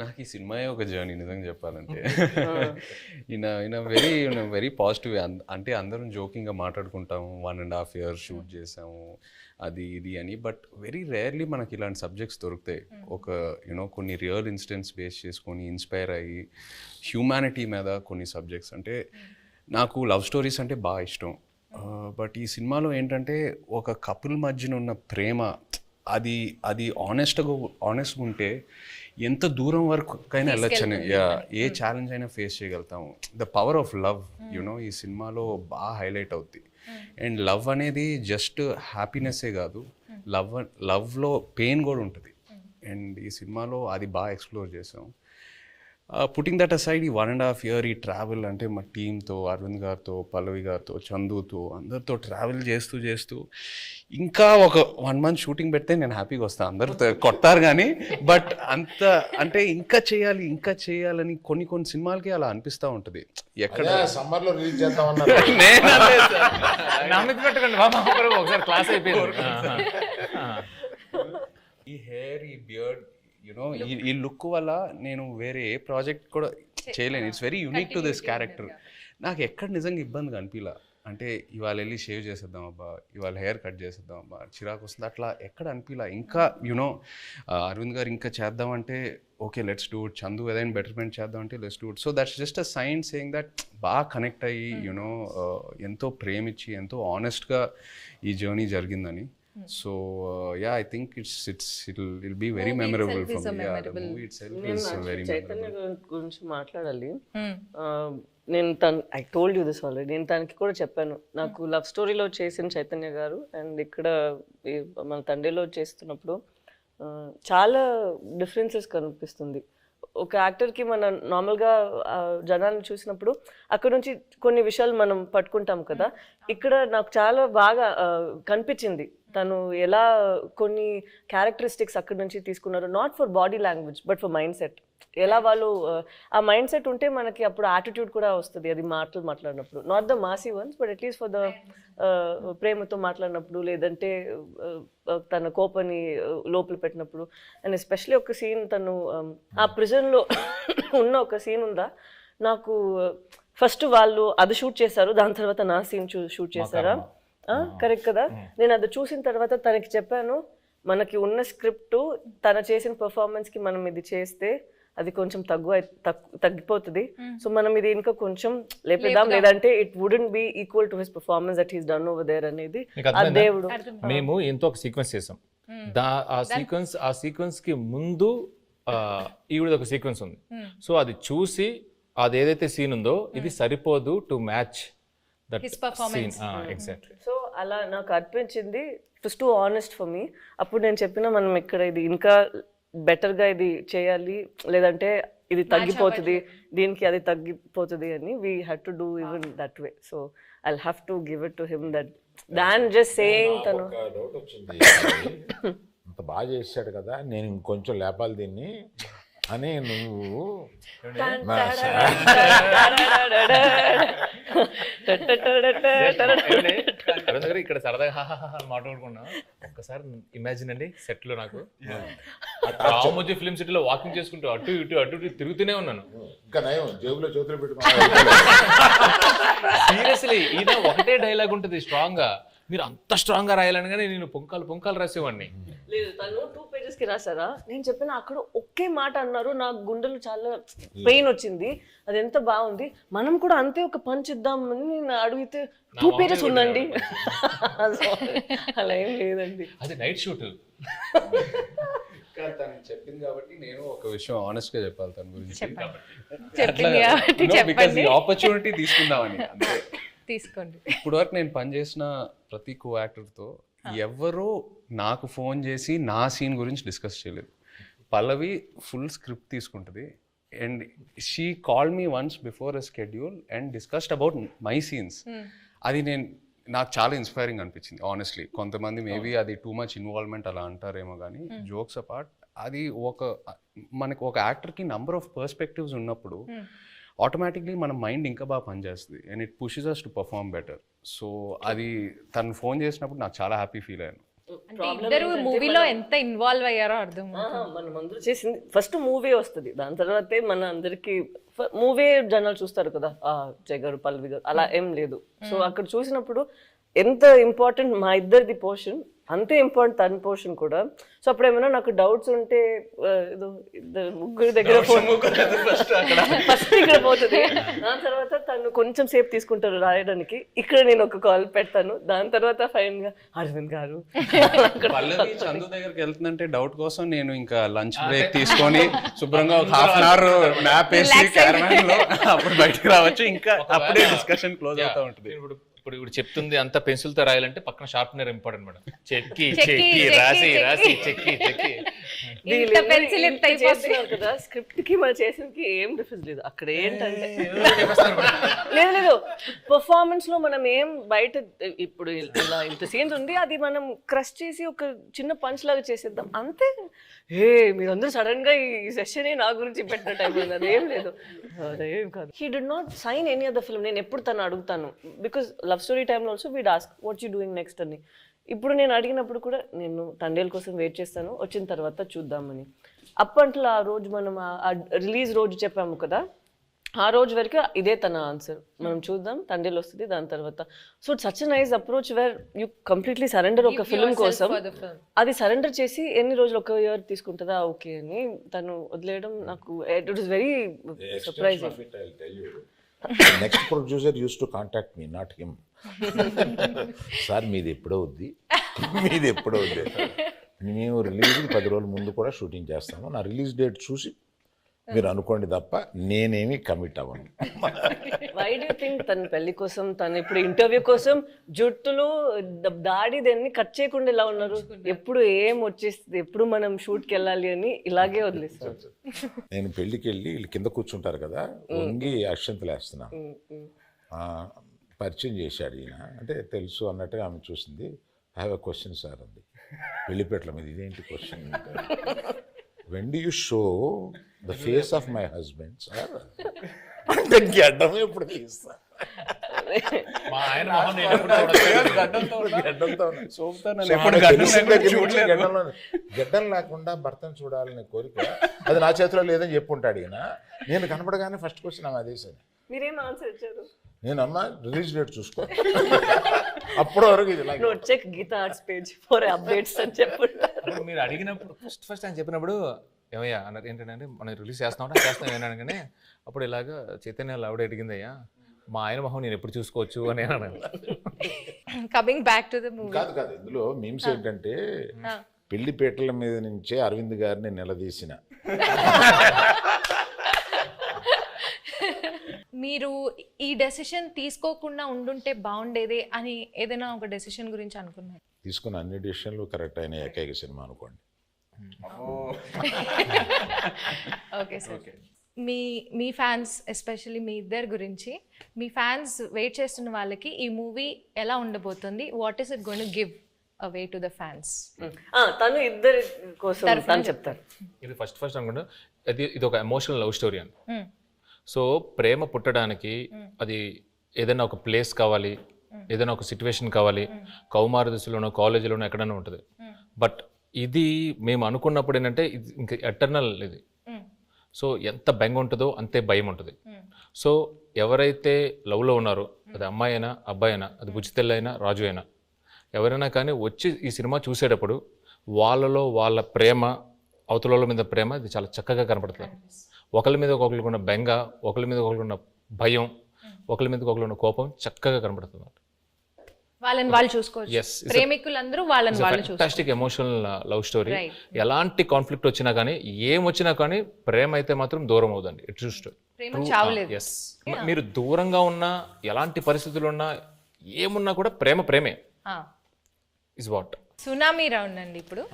నాకు ఈ సినిమా ఒక జర్నీ నిజంగా చెప్పాలంటే. ఈయన వెరీ పాజిటివ్. అంటే అందరం జోకింగ్గా మాట్లాడుకుంటాము, 1.5 years షూట్ చేసాము అది ఇది అని. బట్ వెరీ రేర్లీ మనకి ఇలాంటి సబ్జెక్ట్స్ దొరుకుతాయి. ఒక కొన్ని రియల్ ఇన్సిడెంట్స్ బేస్ చేసుకొని ఇన్స్పైర్ అయ్యి హ్యూమానిటీ మీద కొన్ని సబ్జెక్ట్స్. అంటే నాకు లవ్ స్టోరీస్ అంటే బాగా ఇష్టం. బట్ ఈ సినిమాలో ఏంటంటే ఒక కపుల్ మధ్యన ఉన్న ప్రేమ అది ఆనెస్ట్గా ఉంటే ఎంత దూరం వరకైనా వెళ్ళొచ్చని, ఏ ఛాలెంజ్ అయినా ఫేస్ చేయగలుగుతాము. ద పవర్ ఆఫ్ లవ్ ఈ సినిమాలో బాగా హైలైట్ అవుద్ది. అండ్ లవ్ అనేది జస్ట్ హ్యాపీనెస్సే కాదు, లవ్లో పెయిన్ కూడా ఉంటుంది. అండ్ ఈ సినిమాలో అది బాగా ఎక్స్ప్లోర్ చేసాం. పుట్టింగ్ దట్ అసైడ్, ఈ 1.5 year ఈ ట్రావెల్ అంటే మా టీంతో, అరవింద్ గారితో, పల్లవి గారితో, చందుతో, అందరితో ట్రావెల్ చేస్తూ ఇంకా ఒక 1 month షూటింగ్ పెడితే నేను హ్యాపీగా వస్తాను. అందరూ కొట్టారు కానీ, బట్ అంత అంటే ఇంకా చేయాలని కొన్ని సినిమాలకి అలా అనిపిస్తూ ఉంటుంది. ఎక్కడ సమ్మర్లో రిలీజ్ చేద్దామన్నారు. నమ్మిది పెట్టకండి బాబా, ఒకసారి క్లాస్ అయిపోయింది. ఈ హెయిర్, ఈ బియర్డ్, ఈ లుక్ వల్ల నేను వేరే ఏ ప్రాజెక్ట్ కూడా చేయలేను. It's very unique to this character. నాకు ఎక్కడ నిజంగా ఇబ్బందిగా అనిపించలా. అంటే ఇవాళ వెళ్ళి షేవ్ చేసేద్దాం అబ్బా, ఇవాళ హెయిర్ కట్ చేసేద్దాం అబ్బా, చిరాకు వస్తుంది, అట్లా ఎక్కడ అనిపించలా. ఇంకా అరవింద్ గారు ఇంకా చేద్దామంటే okay let's do it, Chandu ఏదైనా బెటర్మెంట్ చేద్దామంటే let's do it. So that's just a sign saying that బాగా కనెక్ట్ అయ్యి ఎంతో ప్రేమించి ఎంతో ఆనెస్ట్గా ఈ జర్నీ జరిగిందని. So yeah, I think it'll be very memorable for me. Yeah, the movie itself is very Chaitanya memorable. గురించి మాట్లాడాలి. నేను I told you this already. నేను తనకి కూడా చెప్పాను, నాకు లవ్ స్టోరీలో చేసిన చైతన్య గారు అండ్ ఇక్కడ మన తండ్రిలో చేస్తున్నప్పుడు చాలా డిఫరెన్సెస్ కనిపిస్తుంది. ఒక యాక్టర్కి మనం నార్మల్గా జనాన్ని చూసినప్పుడు అక్కడ నుంచి కొన్ని విషయాలు మనం పట్టుకుంటాం కదా. ఇక్కడ నాకు చాలా బాగా కనిపించింది తను ఎలా కొన్ని క్యారెక్టరిస్టిక్స్ అక్కడ నుంచి తీసుకున్నారు. Not for body language but for mind set. ఎలా వాళ్ళు ఆ మైండ్ సెట్ ఉంటే మనకి అప్పుడు యాటిట్యూడ్ కూడా వస్తుంది. అది మాట్లాడినప్పుడు not the Masih once but at least for the ప్రేమతో మాట్లాడినప్పుడు, లేదంటే తన కోపాన్ని లోపల పెట్టినప్పుడు. అండ్ ఎస్పెషలీ ఒక సీన్ తను ఆ ప్రిజన్లో ఉన్న ఒక సీన్ ఉందా, నాకు ఫస్ట్ వాళ్ళు అది షూట్ చేశారు, దాని తర్వాత నా సీన్ షూట్ చేశారా, కరెక్ట్ కదా. నేను అది చూసిన తర్వాత తనకి చెప్పాను, మనకి ఉన్న స్క్రిప్ట్ తన చేసిన పర్ఫార్మెన్స్కి మనం ఇది చేస్తే అది కొంచెం తగ్గిపోతుంది. సో మనం ఇది ఇంకా కొంచెం లేపేద్దాం, లేదంటే it wouldn't be equal to his performance that he's done over there అనేది ఆ దేవుడు. మేము ఎంతో ఒక సీక్వెన్స్ చేసాం. ఆ సీక్వెన్స్ కి ముందు ఈవిడ ఒక సీక్వెన్స్ ఉంది. సో అది చూసి అది ఏదైతే సీన్ ఉందో ఇది సరిపోదు to match that scene. Exactly. So అలా నాకు అనిపించింది it was too honest for me. అప్పుడు నేను చెప్పిన మనం ఇక్కడ ఇది ఇంకా బెటర్గా ఇది చేయాలి, లేదంటే ఇది తగ్గిపోతుంది, దీనికి అది తగ్గిపోతుంది అని we had to do even that way. So I have to give it to him that than just saying తను డౌట్ వచ్చింది, అంత బాగా చేశాడు కదా నేను ఇంకొంచెం లేపాలి దీన్ని అని నువ్వు అరుణ్ దగ్గర ఇక్కడ సరదాగా మాట్లాడుకున్నాం. ఒక్కసారి ఇమాజిన్ అండి, సెట్ లో నాకు రామోజీ ఫిల్మ్ సిటీలో వాకింగ్ చేసుకుంటూ అటు ఇటు తిరుగుతూనే ఉన్నాను. ఇంకా నయం జేబులో చేతులు పెట్టుకున్నా. సీరియస్లీ ఈయన ఒకటే డైలాగ్ ఉంటుంది స్ట్రాంగ్ గా, మీరు అంత స్ట్రాంగ్ గా రాయాలని కానీ నేను పొంకాలు రాసేవాడిని. లేదు, తను 2 pages కి రాసారా, నేను చెప్పిన అక్కడ ఒకే మాట అన్నారు, నాకు గుండెలు చాలా పెయిన్ వచ్చింది, అది ఎంత బాగుంది, మనం కూడా అంతే ఒక పంచ్ ఇద్దామని నేను అడిగితే 2 pages ఉందండి. అలా ఏం లేదండి, అది నైట్ షూట్. తను చెప్పింది కాబట్టి నేను ఒక విషయం ఆనెస్ట్ గా చెప్పాలి తన గురించి. చెప్పింది కాబట్టి చెప్పండి. ఆపర్చునిటీ తీసుకుందామని అంతే. తీసుకోండి. ఇప్పుడు వరకు నేను పనిచేసిన ప్రతి కో యాక్టర్తో ఎవరో నాకు ఫోన్ చేసి నా సీన్ గురించి డిస్కస్ చేయలేదు. పల్లవి ఫుల్ స్క్రిప్ట్ తీసుకుంటుంది and she call me once before a schedule and discussed about my scenes. అది నాకు చాలా ఇన్స్పైరింగ్ అనిపించింది ఆనెస్ట్లీ. కొంతమంది మేబీ అది టూ మచ్ ఇన్వాల్వ్మెంట్ అలా అంటారేమో, కానీ జోక్స్ అపార్ట్ అది మనకు ఒక యాక్టర్కి నంబర్ ఆఫ్ పర్స్పెక్టివ్స్ ఉన్నప్పుడు ఆటోమేటిక్లీ మన మైండ్ ఇంకా బాగా పనిచేస్తుంది and it pushes us to perform better. So అది తను ఫోన్ చేసినప్పుడు నాకు చాలా హ్యాపీ ఫీల్ అయ్యాను. ఇద్దరు మూవీలో ఎంత ఇన్వాల్వ్ అయ్యారో అర్థం. మనం అందరూ చేసింది ఫస్ట్ మూవీ వస్తుంది, దాని తర్వాతే మన అందరికి మూవీ జనాలు చూస్తారు కదా, జయ గారు పల్లవి గారు అలా ఏం లేదు. సో అక్కడ చూసినప్పుడు ఎంత ఇంపార్టెంట్ మా ఇద్దరిది పోర్షన్, అంతే ఇంపార్టెంట్ తన పోర్షన్ కూడా. సో అప్పుడు ఏమైనా నాకు డౌట్స్ ఉంటే ఏదో ముగ్గురు దగ్గర ఫస్ట్ ఇక్కడ పోతుంది, దాని తర్వాత తను కొంచెం సేపు తీసుకుంటారు రాయడానికి, ఇక్కడ నేను ఒక కాల్ పెడతాను, దాని తర్వాత ఫైన్ గా అరవింద్ గారు. పల్లవి చందు దగ్గరికి వెళ్తుందంటే డౌట్ కోసం నేను ఇంకా లంచ్ బ్రేక్ తీసుకొని శుభ్రంగా ఒక ½ an hour మ్యాప్ వేసి క్యారవాన్ లో అప్పుడు బయటకు రావచ్చు, ఇంకా అప్పుడే డిస్కషన్ క్లోజ్ అవుతా ఉంటుంది. ఇప్పుడు చెప్తుంది అంత పెన్సిల్ తో రాయాలంటే పక్కన షార్ప్నర్ ఇంపార్టెంట్ మేడం. చెక్కి రాసి చెక్కి కదా, స్క్రిప్ట్ కి మన చేసినకి ఏం డిఫరెన్స్ లేదు. అక్కడ ఏంటంటే లేదు పర్ఫార్మెన్స్ లో మనం ఏం బయట ఇప్పుడు ఇలా ఇంత సీన్స్ ఉంది, అది మనం క్రష్ చేసి ఒక చిన్న పంచ్ లాగా చేసేద్దాం అంతే. మీరందరూ సడన్ గా ఈ సెషన్ నా గురించి పెట్టిన టైం ఉంది, అదేం లేదు, అదేం కాదు. He did not sign any other film. నేను ఎప్పుడు తను అడుగుతాను, బికాస్ లవ్ స్టోరీ టైంలో also we'd ask what you doing next అని. ఇప్పుడు నేను అడిగినప్పుడు కూడా నేను తండేల కోసం వెయిట్ చేస్తాను, వచ్చిన తర్వాత చూద్దామని. అప్పట్లో ఆ రోజు మనం రిలీజ్ రోజు చెప్పాము కదా, ఆ రోజు వరకు ఇదే తన ఆన్సర్, మనం చూద్దాం తండేలు వస్తుంది దాని తర్వాత. So such a nice approach where you completely surrender ఒక ఫిల్మ్ కోసం. అది సరెండర్ చేసి ఎన్ని రోజులు, ఒక ఇయర్ తీసుకుంటుందా ఓకే అని తను వదిలేయడం నాకు it was very surprising. Next producer use to contact me, not him. Sir మీది ఎప్పుడో వద్ది, మేము రిలీజ్కి 10 రోజుల ముందు కూడా షూటింగ్ చేస్తాము, నా రిలీజ్ డేట్ చూసి మీరు అనుకోండి తప్ప నేనేమి కమిట్ అవ్వను. వై డూ థింక్ తన పెళ్లి కోసం, తను ఇప్పుడు ఇంటర్వ్యూ కోసం జుట్టులు దాడి దాన్ని కట్ చేయకుండా ఇలా ఉన్నారు, ఎప్పుడు ఏం వచ్చేస్తుంది, ఎప్పుడు మనం షూట్కి వెళ్ళాలి అని ఇలాగే వదిలేస్తారు. నేను పెళ్లికి వెళ్ళి వీళ్ళు కింద కూర్చుంటారు కదా, వంగి అక్షంతలు వేస్తున్నా, పరిచయం చేశాడు ఈయన, అంటే తెలుసు అన్నట్టుగా ఆమె చూసింది. I have a question sir అంది, పెళ్లిపేటల మీద ఇదేంటి క్వశ్చన్ అంటే, when do you show the face of my husband sir? అంటే గడ్డం ఎప్పుడు తీస్తా, గడ్డం లేకుండా భర్తను చూడాలనే కోరిక అది నా చేతిలో లేదని చెప్పుంటాడు ఈయన. నేను కనపడగానే ఫస్ట్ క్వశ్చన్ ఆమె అదే సార్. మీరేం ఆన్సర్ ఇచ్చారు? నేను అమ్మ రిలీజ్ డేట్ చూసుకో, అప్పటి వరకు ఇది check Geetha Arts page for updates అని చెప్పండి. మీరు అడిగినప్పుడు ఫస్ట్ ఆయన చెప్పినప్పుడు ఏమయ్యా అన్నారు, ఏంటంటే మనం రిలీజ్ చేస్తాం ఏమన్నాను, కానీ అప్పుడు ఇలాగా చైతన్య ఆవిడ అడిగిందయ్యా మా ఆయన మొహం నేను ఎప్పుడు చూసుకోవచ్చు అని అన్నాను. Coming back to the movie. కాదు ఇందులో మీమ్స్ ఏంటంటే, పెళ్లిపేటల మీద నుంచే అరవింద్ గారిని నిలదీసిన మీరు ఈ డెసిషన్ తీసుకోకుండా ఉండుంటే బాగుండేది అని ఏదైనా ఒక డెసిషన్ గురించి అనుకున్నారు? తీసుకున్న అన్ని డిసిషన్లు కరెక్ట్ అయిన ఏకైక సినిమా అనుకోండి. ఓకే సార్, మీ ఫ్యాన్స్ ఎస్పెషల్లీ మీ ఇద్దరి గురించి, మీ ఫ్యాన్స్ వెయిట్ చేస్తున్న వాళ్ళకి ఈ మూవీ ఎలా ఉండబోతుంది? What is it going to give away to the fans? తను ఇద్దరి కోసం తను చెప్తారు. ఇది ఫస్ట్ అనుకుంటా ఇది ఒక ఎమోషనల్ లవ్ స్టోరీ అని. సో ప్రేమ పుట్టడానికి అది ఏదైనా ఒక ప్లేస్ కావాలి, ఏదైనా ఒక సిచ్యువేషన్ కావాలి, కౌమార దశలోనో కాలేజీలోనో ఎక్కడైనా ఉంటుంది. బట్ ఇది మేము అనుకున్నప్పుడు ఏంటంటే ఇది ఇంకా ఎటర్నల్ ఇది. సో ఎంత బెంగ ఉంటుందో అంతే భయం ఉంటుంది. సో ఎవరైతే లవ్లో ఉన్నారో, అది అమ్మాయి అయినా అబ్బాయి అయినా, అది బుజ్జితెల్లి అయినా రాజు అయినా, ఎవరైనా కానీ వచ్చి ఈ సినిమా చూసేటప్పుడు వాళ్ళలో వాళ్ళ ప్రేమ, అవతల మీద ప్రేమ ఇది చాలా చక్కగా కనపడుతుంది. ఒకరి మీద ఒకరికి ఉన్న బెంగ, ఒకరి మీద ఒకరికి ఉన్న భయం, ఒకరి మీద ఒకరికి ఉన్న కోపం చక్కగా కనపడుతుంది. వాళ్ళని వాళ్ళు చూసుకోవచ్చు. Yes, ప్రేమికులందరూ వాళ్ళని వాళ్ళు చూసుకోవచ్చు. Fantastic emotional love story. ఎలాంటి కాన్ఫ్లిక్ట్ వచ్చినా కానీ, ఏం వచ్చినా కానీ ప్రేమ అయితే మాత్రం దూరం అవుదండి. ఇట్స్ ప్రేమ చావలేదు. ఎస్, మీరు దూరంగా ఉన్నా, ఎలాంటి పరిస్థితులు ఉన్నా, ఏమున్నా కూడా ప్రేమే ఇస్ వాట్. సునామీ రౌండ్ అండి ఇప్పుడు.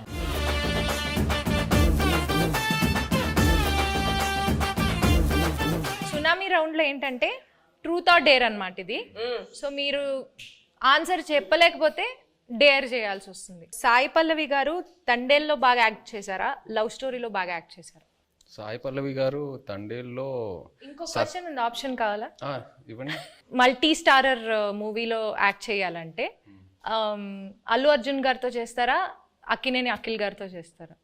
సునామీ రౌండ్లో ఏంటంటే ట్రూత్ ఆర్ డేర్ అన్నమాట ఇది. సో మీరు ఆన్సర్ చెప్పలేకపోతే డేర్ చేయాల్సి వస్తుంది. సాయి పల్లవి గారు తండేల్లో బాగా యాక్ట్ చేశారా, లవ్ స్టోరీలో బాగా యాక్ట్ చేశారా? సాయి పల్లవి గారు తండేల్లో ఇంకో క్వశ్చన్ ఉంది, ఆప్షన్ కావాలా? ఇవ్వండి. మల్టీ స్టారర్ మూవీలో యాక్ట్ చేయాలంటే అల్లు అర్జున్ గారితో చేస్తారా, అక్కినేని అఖిల్ గారితో చేస్తారా?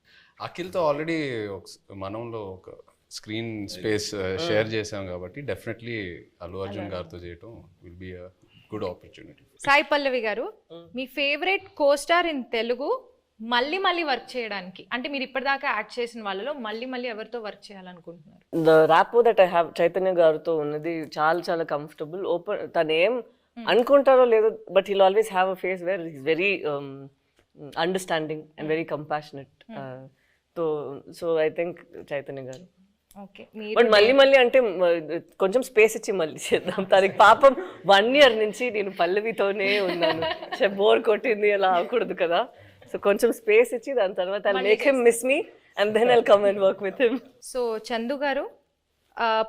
అఖిల్తో ఆల్రెడీ మనంలో ఒక స్క్రీన్ స్పేస్ షేర్ చేసాం కాబట్టి డెఫినెట్లీ అల్లు అర్జున్ గారితో చేయటం will be a good opportunity. Sai Pallavi గారు, మీ ఫేవరెట్ కోస్టార్ ఇన్ తెలుగు మళ్ళీ వర్క్ చేయడానికి, అంటే మీరు ఇప్పటిదాకా యాక్ట్ చేసిన వాళ్ళలో మళ్ళీ ఎవరితో వర్క్ చేయాలనుకుంటున్నారు? The rapport that I have Chaitanya గారితో ఉన్నది చాలా కంఫర్టబుల్. ఓపెన్, తను ఏం అనుకుంటారో లేదో, but he'll always have a face where is very understanding and very compassionate. So I think Chaitanya గారు. ఓకే, బట్ మళ్ళీ అంటే కొంచెం స్పేస్ ఇచ్చి మళ్ళీ చేద్దాం. తనకి పాపం 1 year నుంచి నేను పల్లవితోనే ఉన్నాను, బోర్ కొట్టింది, అలా అవ్వకూడదు కదా. సో కొంచెం స్పేస్ ఇచ్చి దాని తర్వాత I'll make him miss me and then I'll come and work with him. So Chandu గారు,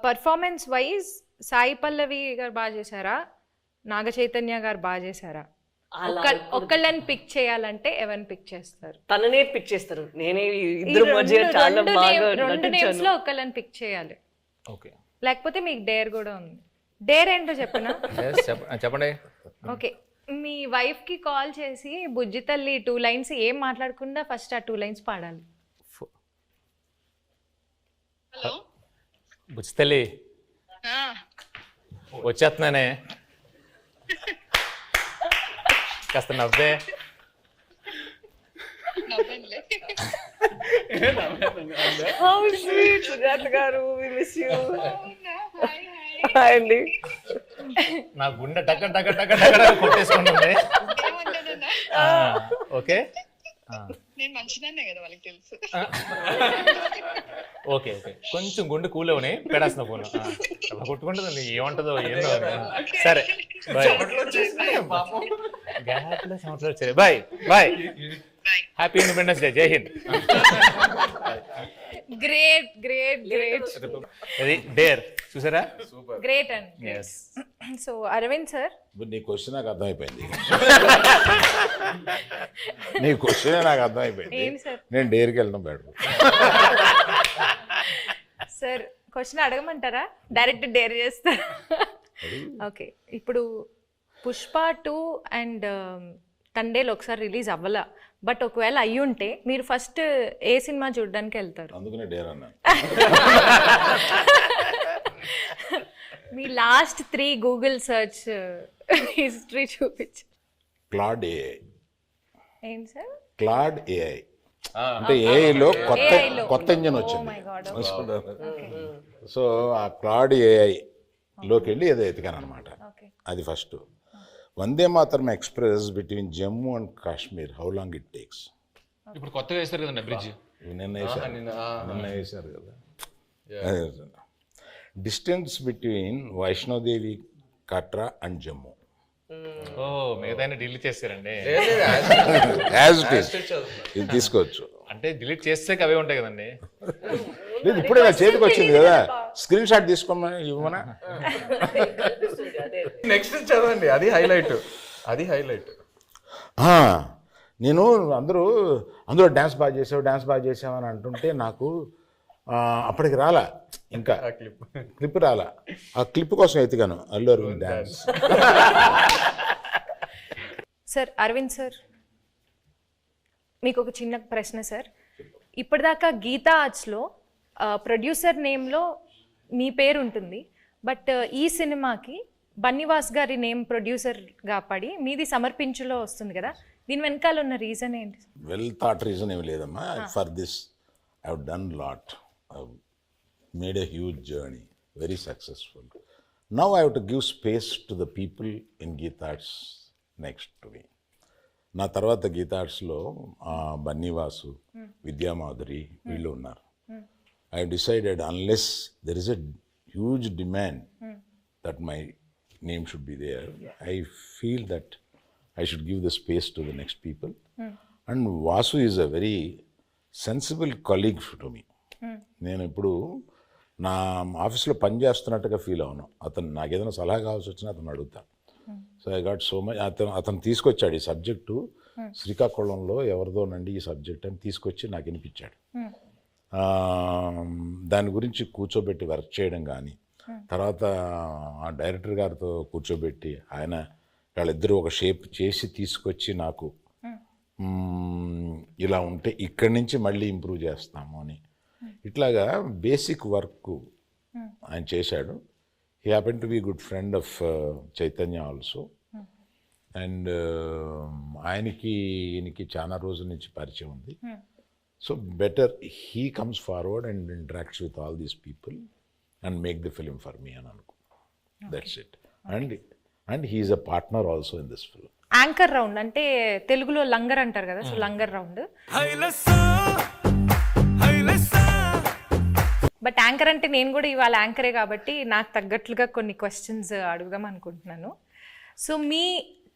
పర్ఫార్మెన్స్ వైజ్ సాయి పల్లవి గారు బాగా చేశారా, నాగ చైతన్య గారు బాగా చేశారా? ఒక్కళ్ళని పిక్ చేయాలంటే ఎవరిని పిక్ చేస్తారు? తననే పిక్ చేస్తారు. నేనే ఇద్దరు మధ్య చాలా బాగా రెండు నేమ్స్ లో ఒక్కళ్ళని పిక్ చేయాలి. ఓకే, లేకపోతే మీకు డేర్ కూడా ఉంది. డేర్ ఏంటో చెప్పనా? చెప్పండి. ఓకే, మీ వైఫ్ కి కాల్ చేసి బుజ్జి తల్లి 2 lines ఏం మాట్లాడకుండా ఫస్ట్ ఆ 2 lines పాడాలి. హలో బుజ్జితల్లి వచ్చేస్తున్నానే, కాస్త నవ్వే. నవ్వంలే. How sweet, సుజాత గారు, we miss you. అవునా? హాయ్ Hi అండి. నా గుండె టక కొట్టేసుకుంటుంది. ఏమంటానన్నా? ఓకే, నేను మంచిదాన్నే కదా, వాళ్ళకి తెలుసు. ఓకే కొంచెం గుండె కూల్ అవని పెడేస్తున్నా ఫోన్. అలా కొట్టుకుంటుంది, ఏమంటుందో ఏందో. సరే బాయ్. గ్యాప్లో సంవత్సరాలు వచ్చాయి. బాయ్. Happy independence day. జై హింద్. గ్రేట్ అది డేర్ చూసారా? గ్రేట్ అండి. సో అరవింద్ సార్, నీ క్వశ్చన్ నాకు అర్థమైపోయింది. నీ క్వశ్చనే నాకు అర్థమైపోయింది. ఏంటి సార్? నేను డేర్కి వెళ్ళడం బెటర్. సార్ క్వశ్చన్ అడగమంటారా, డైరెక్ట్ డేర్ చేస్తారా? ఓకే, ఇప్పుడు పుష్ప 2 అండ్ తండేలు ఒకసారి రిలీజ్ అవ్వాల, బట్ ఒకవేళ అయ్యి ఉంటే మీరు ఫస్ట్ ఏ సినిమా చూడడానికి వెళ్తారు? అందుకనే డేర్ అన్నా. మీ లాస్ట్ 3 గూగుల్ సర్చ్ హిస్టరీ చూపించు. Claude AI. ఏంటి సార్? క్లాడ్ ఏఐ అంటే ఏఐలో కొత్త ఇంజన్ Oh వచ్చింది. my God. సో ఆ క్లాడ్ ఏఐలోకి వెళ్ళి ఏదో ఎతికాను అనమాట. Okay. అది first. Vande Mataram express between Jammu and Kashmir, how long it takes? ఇప్పుడు కొత్తగా వేస్తారు కదండి బ్రిడ్జ్. నిన్న వేశారు కదా. Distance between Vaishno Devi Katra and Jammu ఓ మిగతా డిలీట్ చేస్తారండి. యాజ్ ఇట్ ఈస్ ఇది తీసుకోవచ్చు. అంటే డిలీట్ చేస్తే అవే ఉంటాయి కదండి. లేదు ఇప్పుడే నా చేతికి వచ్చింది కదా, స్క్రీన్ షాట్ తీసుకోమని ఇవ్వమనా. నెక్స్ట్ చదవండి, అది హైలైట్. నేను అందులో డ్యాన్స్ బాగా చేసావు అని అంటుంటే నాకు అప్పటికి రాలా, ఇంకా క్లిప్ రాలా. ఆ క్లిప్ కోసం ఎత్తిగాను Allu Aravind dance. Sir Aravind sir, మీకు ఒక చిన్న ప్రశ్న సార్. ఇప్పటిదాకా గీతా ఆర్ట్స్లో ప్రొడ్యూసర్ నేమ్లో మీ పేరు ఉంటుంది, బట్ ఈ సినిమాకి బన్నీవాస్ గారి నేమ్ ప్రొడ్యూసర్గా పడి మీది సమర్పించులో వస్తుంది కదా, దీని వెనకాల ఉన్న రీజన్ ఏంటి? వెల్ థాట్ రీజన్ ఏమి లేదమ్మా. For this I have done lot, made a huge journey, very successful. Now I have to give space to the people in Geetha Arts next to me. నా తర్వాత గీతా ఆర్ట్స్లో బన్నీవాసు, విద్యామాధురి వీళ్ళు ఉన్నారు. I have decided unless there is a huge demand that my name should be there, I feel that I should give the space to the next people. And Vasu is a very sensible colleague to me. నేను ఇప్పుడు నా ఆఫీస్లో పని చేస్తున్నట్టుగా feel అవును. అతను నాకు ఏదైనా సలహా కావాల్సి వచ్చినా అతను అడుగుతాను. So I got so much. అతను తీసుకొచ్చాడు ఈ సబ్జెక్టు, శ్రీకాకుళంలో ఎవరిదోనండి ఈ సబ్జెక్ట్ అని తీసుకొచ్చి నాకు వినిపించాడు. దాని గురించి కూర్చోబెట్టి వర్క్ చేయడం కానీ, తర్వాత ఆ డైరెక్టర్ గారితో కూర్చోబెట్టి ఆయన వాళ్ళిద్దరూ ఒక షేప్ చేసి తీసుకొచ్చి నాకు ఇలా ఉంటే ఇక్కడి నుంచి మళ్ళీ ఇంప్రూవ్ చేస్తాము అని ఇట్లాగా బేసిక్ వర్క్ ఆయన చేశాడు. He happen to be good friend of Chaitanya also. And ఈయనకి చాలా రోజుల నుంచి పరిచయం ఉంది. So better he comes forward and interacts with all these people and make the film for me and Anuku. That's it. And he is a partner also in this film. Anchor round అంటే తెలుగులో లంగర్ అంటారు కదా, so langar round. But anchor అంటే నేను కూడా ఇవాళ యాంకరే కాబట్టి నాకు తగ్గట్లుగా కొన్ని క్వశ్చన్స్ అడుగుదాం అనుకుంటున్నాను. సో మీ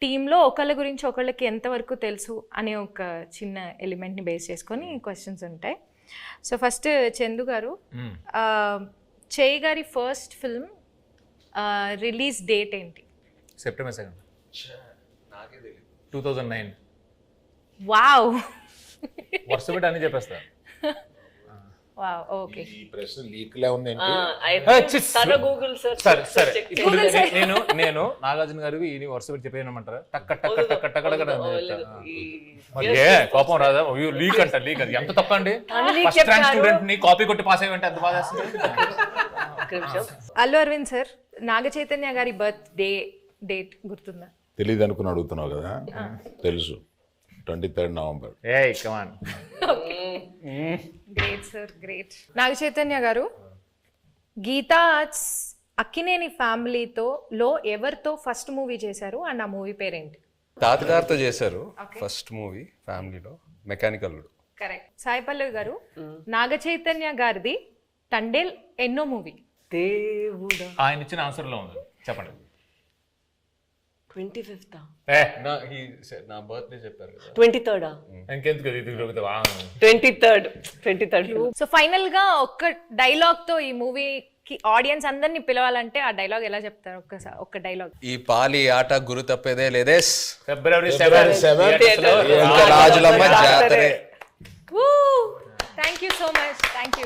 టీంలో ఒకళ్ళ గురించి ఒకళ్ళకి ఎంతవరకు తెలుసు అనే ఒక చిన్న ఎలిమెంట్ని బేస్ చేసుకొని క్వశ్చన్స్ ఉంటాయి. సో ఫస్ట్ చందు గారు, చేయి గారి ఫస్ట్ ఫిల్మ్ రిలీజ్ డేట్ ఏంటి? September 2nd, 2009. వావ్, వరుస పెట్టి అని చెప్పేస్తా. Wow, okay. ఈ ప్రశ్న లీక్లే ఉంది. తన గూగుల్ సెర్చ్. సరే ఇప్పుడు నేను నాగార్జున గారికి ఈ వరుస పెట్టి చెప్పేయమంటారా? టక్క టక్క టక్క టక్క కోపం రాదా? లీక్ అంట, లీక్ అది ఎంత తప్ప అండి. ఫస్ట్ ర్యాంక్ స్టూడెంట్ ని కాపీ కొట్టి పాస్ అయ్యంటే ఎంత బాధ వేస్తుంది. అల్లు అరవింద్ సార్, నాగ చైతన్య గారి బర్త్ డేట్ గుర్తుందా? తెలియదు అనుకుని అడుగుతున్నావు కదా, తెలుసు. 23rd November. ఏయ్ come on. Great sir, great. Naga Chaitanya గారు, గీతా ఆర్ట్స్ అక్కినేని ఫ్యామిలీతో ఎవరితో ఫస్ట్ మూవీ చేశారు అండ్ ఆ మూవీ పేరేంటి? తాతగారితో చేశారు ఫస్ట్ మూవీ ఫ్యామిలీలో, మెకానికల్. కరెక్ట్. సాయి పల్లవి గారు, నాగ చైతన్య గారిది తండేల్ ఎన్నో మూవీ? దేవుడా, ఆయన ఇచ్చిన ఆన్సర్ లో ఉంది, చెప్పండి. 25th. నా బర్త్డే చెప్పారు కదా, 23rd. ఇంకెందుకు 23rd. సో ఫైనల్ గా ఒక్క డైలాగ్ తో ఈ మూవీకి ఆడియన్స్ అందరినీ పిలవాలంటే ఆ డైలాగ్ ఎలా చెప్తారు? ఒక్క డైలాగ్. ఈ పాలి ఆట గురు తప్పేదే లేదేస్, February 7th రాజులమ్మ జాతరే. Thank you so much, thank you.